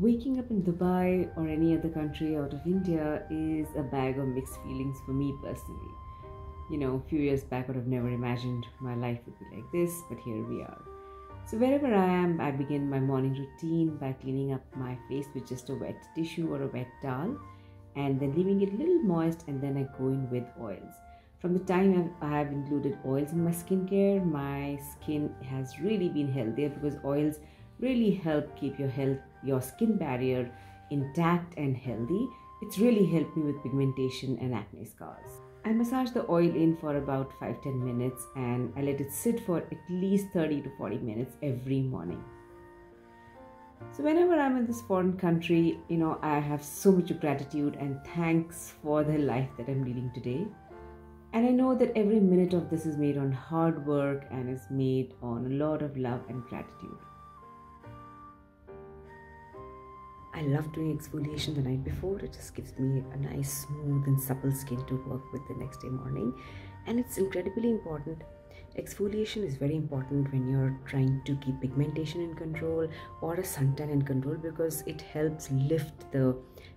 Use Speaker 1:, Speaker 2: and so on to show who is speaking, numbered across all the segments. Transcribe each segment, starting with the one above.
Speaker 1: Waking up in Dubai or any other country out of India is a bag of mixed feelings for me personally. A few years back, I would have never imagined my life would be like this, but here we are. So, wherever I am, I begin my morning routine by cleaning up my face with just a wet tissue or a wet towel and then leaving it a little moist, and then I go in with oils. From the time I have included oils in my skincare, my skin has really been healthier because oils really help keep your skin barrier intact and healthy. It's really helped me with pigmentation and acne scars. I massage the oil in for about 5-10 minutes and I let it sit for at least 30 to 40 minutes every morning. So whenever I'm in this foreign country, I have so much gratitude and thanks for the life that I'm leading today. And I know that every minute of this is made on hard work and is made on a lot of love and gratitude. I love doing exfoliation the night before. It just gives me a nice, smooth and supple skin to work with the next day morning. And it's incredibly important. Exfoliation is very important when you're trying to keep pigmentation in control or a suntan in control, because it helps lift the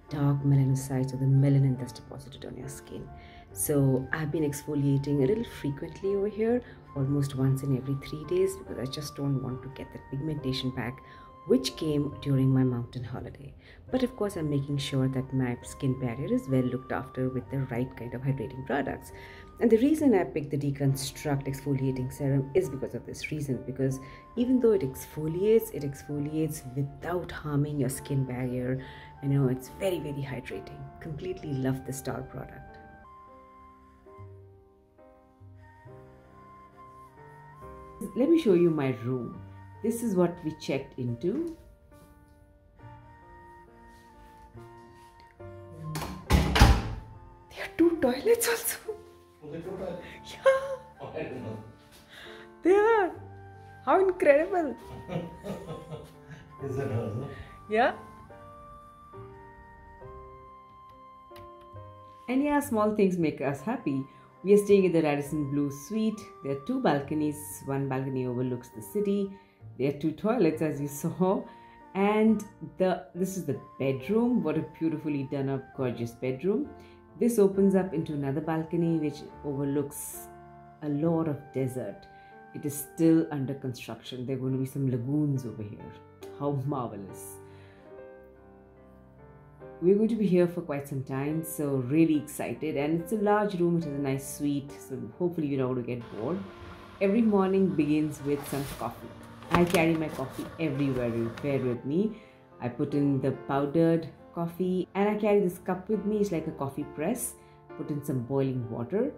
Speaker 1: dark melanocytes or the melanin that's deposited on your skin. So I've been exfoliating a little frequently over here, almost once in every 3 days, because I just don't want to get that pigmentation back which came during my mountain holiday. But of course, I'm making sure that my skin barrier is well looked after with the right kind of hydrating products. And the reason I picked the Deconstruct exfoliating serum is because of this reason, because even though it exfoliates without harming your skin barrier. It's very, very hydrating. Completely love the Star product. Let me show you my room. This is what we checked into. There are 2 toilets also. Yeah.
Speaker 2: Oh, I don't know.
Speaker 1: There are. How incredible.
Speaker 2: Is it also?
Speaker 1: Yeah. And yeah, small things make us happy. We are staying at the Radisson Blu Suite. There are 2 balconies. One balcony overlooks the city. There are 2 toilets, as you saw, and this is the bedroom. What a beautifully done up, gorgeous bedroom. This opens up into another balcony which overlooks a lot of desert. It is still under construction. There are going to be some lagoons over here. How marvelous. We're going to be here for quite some time, so really excited. And it's a large room. It has a nice suite, so hopefully you're not going to get bored. Every morning begins with some coffee. I carry my coffee everywhere with me. I put in the powdered coffee and I carry this cup with me. It's like a coffee press. Put in some boiling water.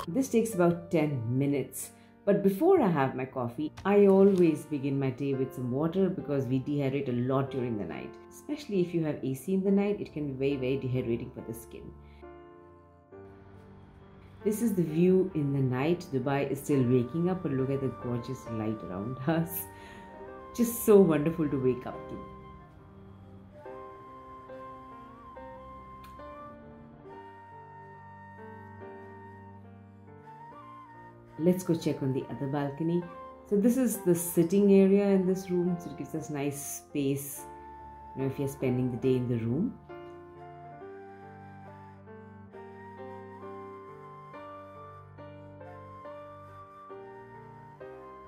Speaker 1: This takes about 10 minutes. But before I have my coffee, I always begin my day with some water, because we dehydrate a lot during the night. Especially if you have AC in the night, it can be very, very dehydrating for the skin. This is the view in the night. Dubai is still waking up, but look at the gorgeous light around us. Just so wonderful to wake up to. Let's go check on the other balcony. So this is the sitting area in this room. So it gives us nice space, if you're spending the day in the room.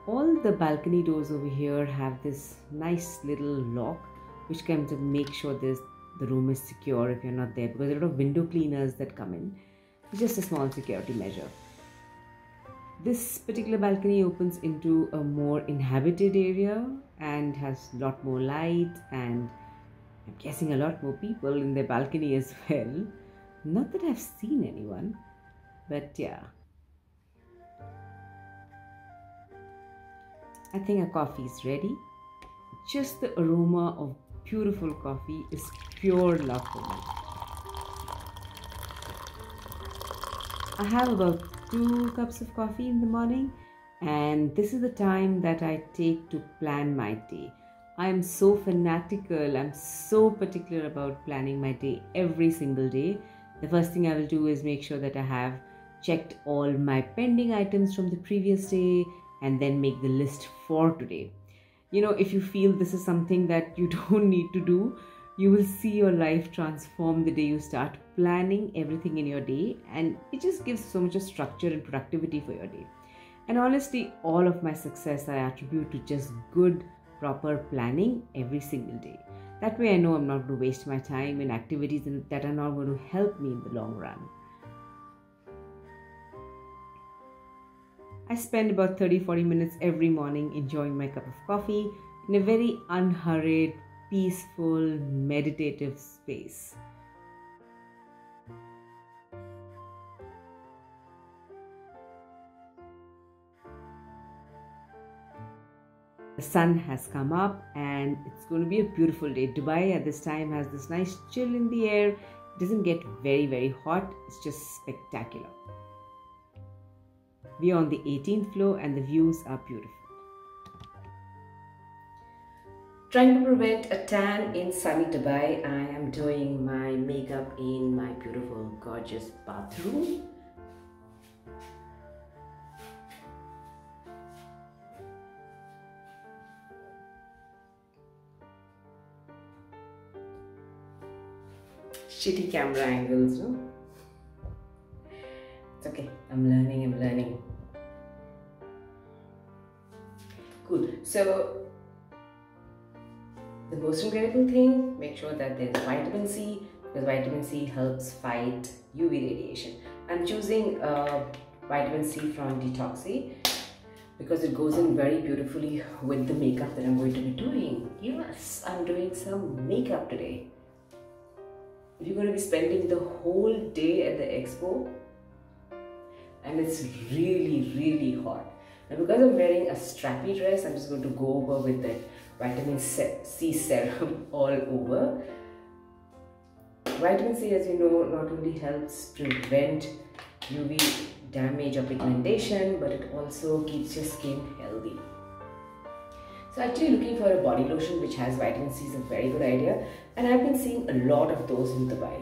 Speaker 1: All the balcony doors over here have this nice little lock, which kind of make sure the room is secure if you're not there, because there are a lot of window cleaners that come in. It's just a small security measure. This particular balcony opens into a more inhabited area and has a lot more light, and I'm guessing a lot more people in their balcony as well. Not that I've seen anyone, but yeah. I think our coffee is ready. Just the aroma of beautiful coffee is pure love for me. I have about 2 cups of coffee in the morning, and this is the time that I take to plan my day. I'm so fanatical, I'm so particular about planning my day every single day. The first thing I will do is make sure that I have checked all my pending items from the previous day and then make the list for today. If you feel this is something that you don't need to do, you will see your life transform the day you start planning everything in your day, and it just gives so much of structure and productivity for your day. And honestly, all of my success I attribute to just good, proper planning every single day. That way, I know I'm not going to waste my time in activities that are not going to help me in the long run. I spend about 30-40 minutes every morning enjoying my cup of coffee in a very unhurried, peaceful, meditative space. The sun has come up and it's going to be a beautiful day. Dubai at this time has this nice chill in the air. It doesn't get very, very hot. It's just spectacular. We are on the 18th floor and the views are beautiful. Trying to prevent a tan in sunny Dubai, I am doing my makeup in my beautiful, gorgeous bathroom. Shitty camera angles, no? It's okay, I'm learning. Cool. So, the most incredible thing, make sure that there's vitamin C, because vitamin C helps fight UV radiation. I'm choosing vitamin C from Detoxy because it goes in very beautifully with the makeup that I'm going to be doing. Yes, I'm doing some makeup today. If you're going to be spending the whole day at the expo and it's really, really hot. Now because I'm wearing a strappy dress, I'm just going to go over with that vitamin C serum all over. Vitamin C, as you know, not only helps prevent UV damage or pigmentation, but it also keeps your skin healthy. So actually looking for a body lotion which has vitamin C is a very good idea, and I've been seeing a lot of those in Dubai.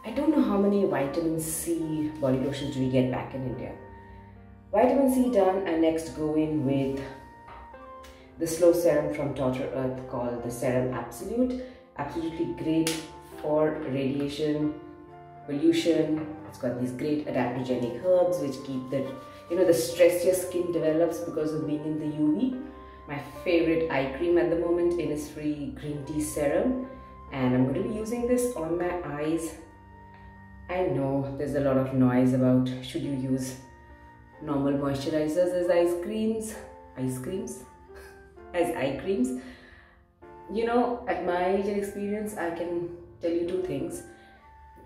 Speaker 1: I don't know how many vitamin C body lotions do we get back in India. Vitamin C done, I next go in with the slow serum from Dr. Earth called the Serum Absolute. Absolutely great for radiation, pollution. It's got these great adaptogenic herbs which keep the stress your skin develops because of being in the UV. My favorite eye cream at the moment, Innisfree Green Tea Serum, and I'm going to be using this on my eyes. I know there's a lot of noise about should you use normal moisturizers as eye creams. At my age and experience, I can tell you two things.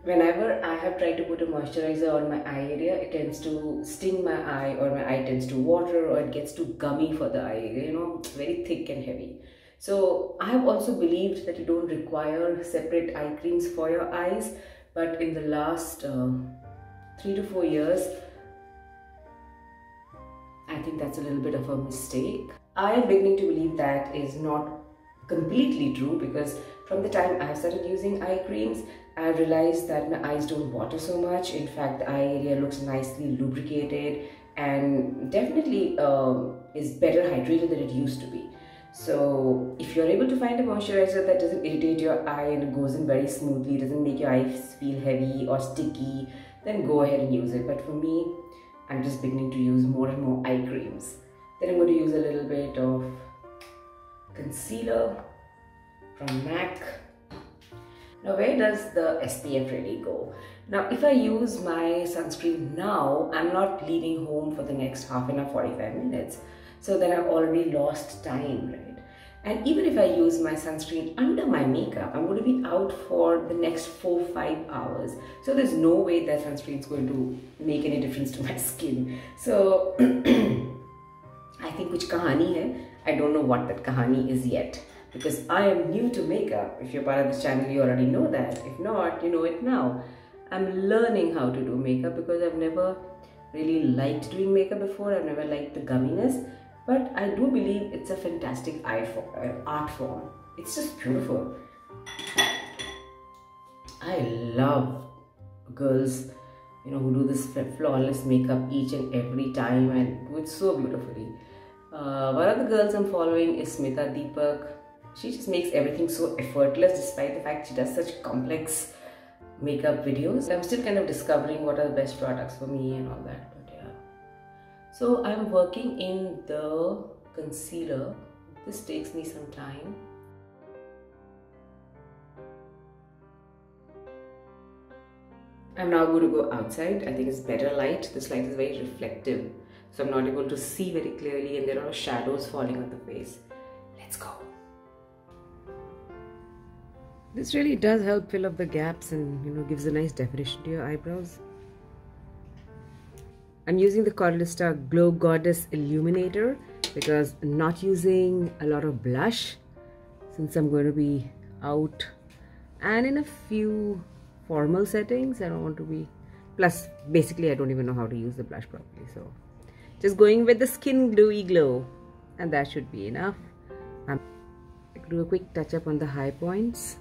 Speaker 1: Whenever I have tried to put a moisturizer on my eye area, it tends to sting my eye, or my eye tends to water, or it gets too gummy for the eye area, it's very thick and heavy. So I have also believed that you don't require separate eye creams for your eyes, but in the last 3 to 4 years, I think that's a little bit of a mistake. I am beginning to believe that is not completely true, because from the time I started using eye creams, I realized that my eyes don't water so much. In fact, the eye area looks nicely lubricated and definitely is better hydrated than it used to be. So if you're able to find a moisturizer that doesn't irritate your eye and it goes in very smoothly, doesn't make your eyes feel heavy or sticky, then go ahead and use it. But for me, I'm just beginning to use more and more eye creams. Then I'm going to use a little bit of concealer from MAC. Now, where does the SPF really go? Now, if I use my sunscreen now, I'm not leaving home for the next half an hour, 45 minutes. So then I've already lost time, right? And even if I use my sunscreen under my makeup, I'm going to be out for the next 4-5 hours. So there's no way that sunscreen is going to make any difference to my skin. So I think which kahani hai, I don't know what that kahani is yet, because I am new to makeup. If you're part of this channel, you already know that. If not, you know it now. I'm learning how to do makeup because I've never really liked doing makeup before. I've never liked the gumminess. but I do believe it's a fantastic art form. It's just beautiful. I love girls, who do this flawless makeup each and every time and do it so beautifully. One of the girls I'm following is Smita Deepak. She just makes everything so effortless despite the fact she does such complex makeup videos. I'm still kind of discovering what are the best products for me and all that, but yeah. So I'm working in the concealer. This takes me some time. I'm now going to go outside. I think it's better light. This light is very reflective, so I'm not able to see very clearly, and there are shadows falling on the face. Let's go. This really does help fill up the gaps and gives a nice definition to your eyebrows. I'm using the Kordista Glow Goddess Illuminator because I'm not using a lot of blush since I'm going to be out and in a few formal settings. I don't want to be, plus basically I don't even know how to use the blush properly, so just going with the Skin Gluey Glow, and that should be enough. I could do a quick touch up on the high points.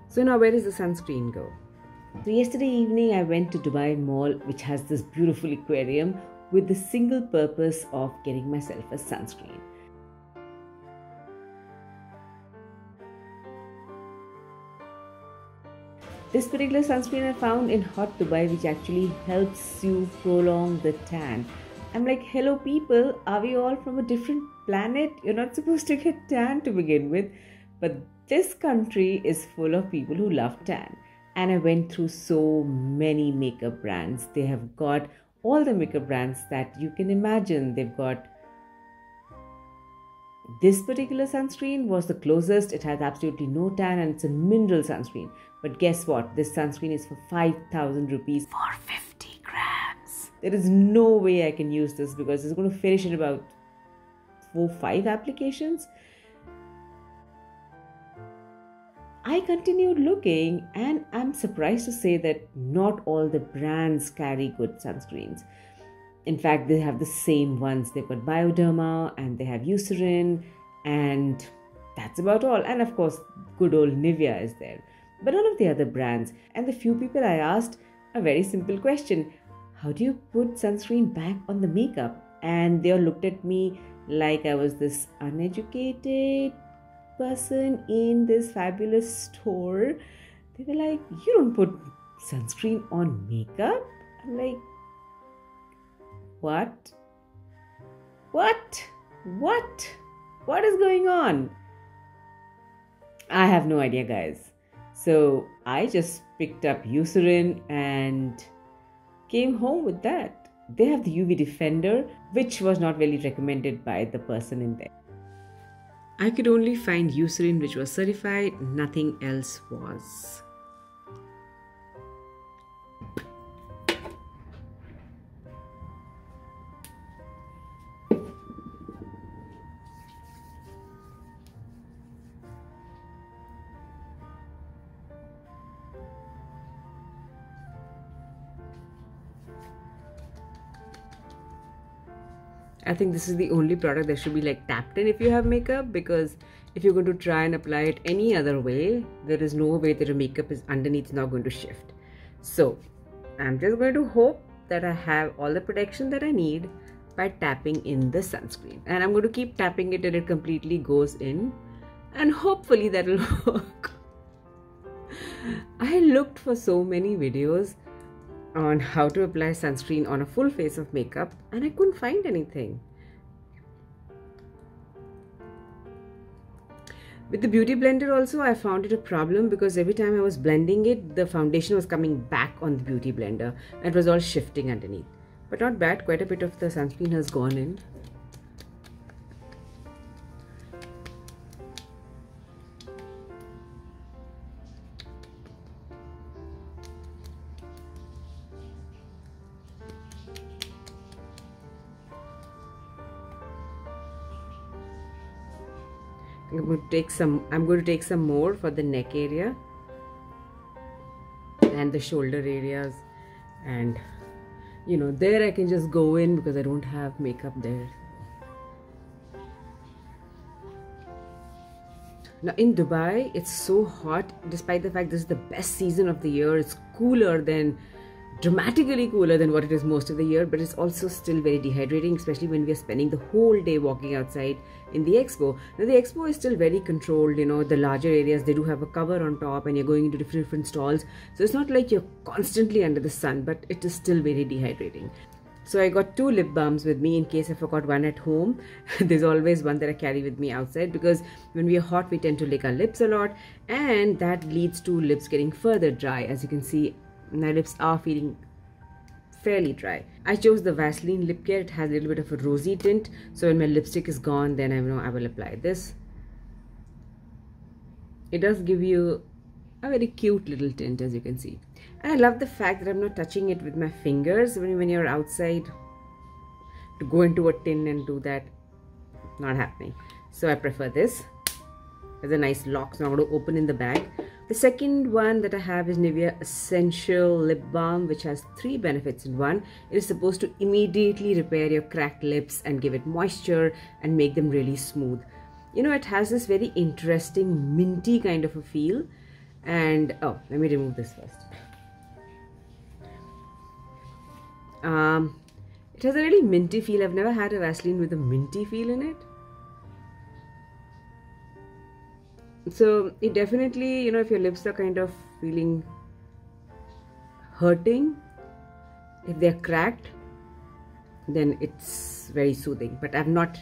Speaker 1: So now where does the sunscreen go? So yesterday evening I went to Dubai Mall, which has this beautiful aquarium, with the single purpose of getting myself a sunscreen. This particular sunscreen I found in Hot Dubai, which actually helps you prolong the tan. I'm like, hello people, are we all from a different planet? You're not supposed to get tan to begin with. But this country is full of people who love tan. And I went through so many makeup brands. They have got all the makeup brands that you can imagine. They've got this particular sunscreen was the closest. It has absolutely no tan and it's a mineral sunscreen. But guess what? This sunscreen is for 5,000 rupees for 50 grams. There is no way I can use this because it's going to finish in about 4-5 applications. I continued looking and I'm surprised to say that not all the brands carry good sunscreens. In fact, they have the same ones. They've got Bioderma and they have Eucerin, and that's about all. And of course, good old Nivea is there. But none of the other brands. And the few people I asked a very simple question: how do you put sunscreen back on the makeup? And they all looked at me like I was this uneducated person in this fabulous store. They were like, you don't put sunscreen on makeup? I'm like, what is going on? I have no idea, guys. So I just picked up Eucerin and came home with that. They have the UV Defender, which was not really recommended by the person in there. I could only find Eucerin which was certified, nothing else was. I think this is the only product that should be like tapped in if you have makeup, because if you're going to try and apply it any other way, there is no way that your makeup is underneath not going to shift. So I'm just going to hope that I have all the protection that I need by tapping in the sunscreen, and I'm going to keep tapping it till it completely goes in, and hopefully that will work. I looked for so many videos on how to apply sunscreen on a full face of makeup and I couldn't find anything. With the beauty blender also, I found it a problem because every time I was blending it, the foundation was coming back on the beauty blender and it was all shifting underneath. But not bad, quite a bit of the sunscreen has gone in. I'm going to take some more for the neck area and the shoulder areas, and you know, there I can just go in because I don't have makeup there. Now in Dubai, it's so hot, despite the fact this is the best season of the year. It's dramatically cooler than what it is most of the year, but it's also still very dehydrating, especially when we are spending the whole day walking outside in the expo. Now the expo is still very controlled, you know, the larger areas, they do have a cover on top and you're going into different stalls. So it's not like you're constantly under the sun, but it is still very dehydrating. So I got 2 lip balms with me in case I forgot one at home. There's always one that I carry with me outside, because when we are hot, we tend to lick our lips a lot, and that leads to lips getting further dry. As you can see, my lips are feeling fairly dry. I chose the Vaseline lip care. It has a little bit of a rosy tint, so when my lipstick is gone, then I know I will apply this. It does give you a very cute little tint, as you can see. And I love the fact that I'm not touching it with my fingers. When you're outside, to go into a tin and do that, not happening. So I prefer this. There's a nice lock, so I'm going to open in the bag. The second one that I have is Nivea Essential Lip Balm, which has 3 benefits in one. It is supposed to immediately repair your cracked lips and give it moisture and make them really smooth. You know, it has this very interesting minty kind of a feel. And oh, let me remove this first. It has a really minty feel. I've never had a Vaseline with a minty feel in it. So it definitely, you know, if your lips are kind of feeling hurting, if they're cracked, then it's very soothing. But I've not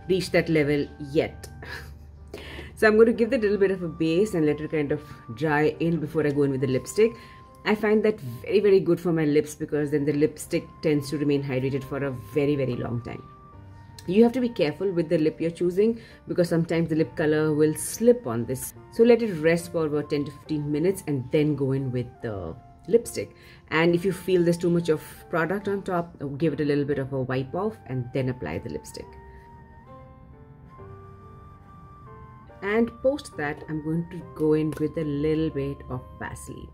Speaker 1: reached that level yet. So I'm going to give it a little bit of a base and let it kind of dry in before I go in with the lipstick. I find that very, very good for my lips, because then the lipstick tends to remain hydrated for a very, very long time. You have to be careful with the lip you're choosing, because sometimes the lip color will slip on this. So let it rest for about 10 to 15 minutes and then go in with the lipstick. And if you feel there's too much of product on top, give it a little bit of a wipe off and then apply the lipstick. And post that, I'm going to go in with a little bit of Vaseline.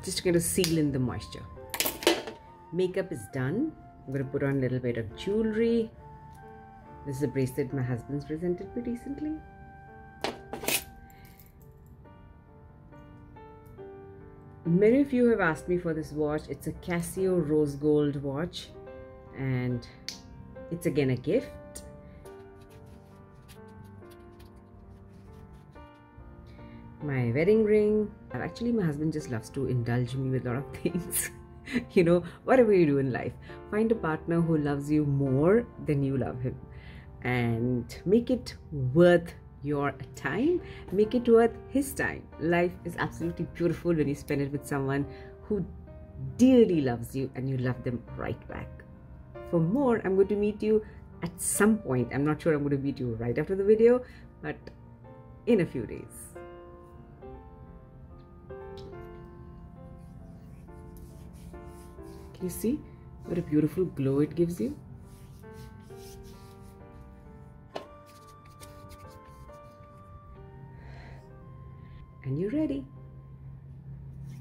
Speaker 1: Just going to seal in the moisture. Makeup is done. I'm going to put on a little bit of jewelry. This is a bracelet my husband's presented me recently. Many of you have asked me for this watch. It's a Casio rose gold watch, and it's again a gift. My wedding ring. Actually, my husband just loves to indulge me with a lot of things. You know, whatever you do in life, find a partner who loves you more than you love him, and make it worth your time, make it worth his time. Life is absolutely beautiful when you spend it with someone who dearly loves you and you love them right back. For more, I'm going to meet you at some point. I'm not sure I'm going to meet you right after the video, but in a few days. Can you see what a beautiful glow it gives you? And you're ready.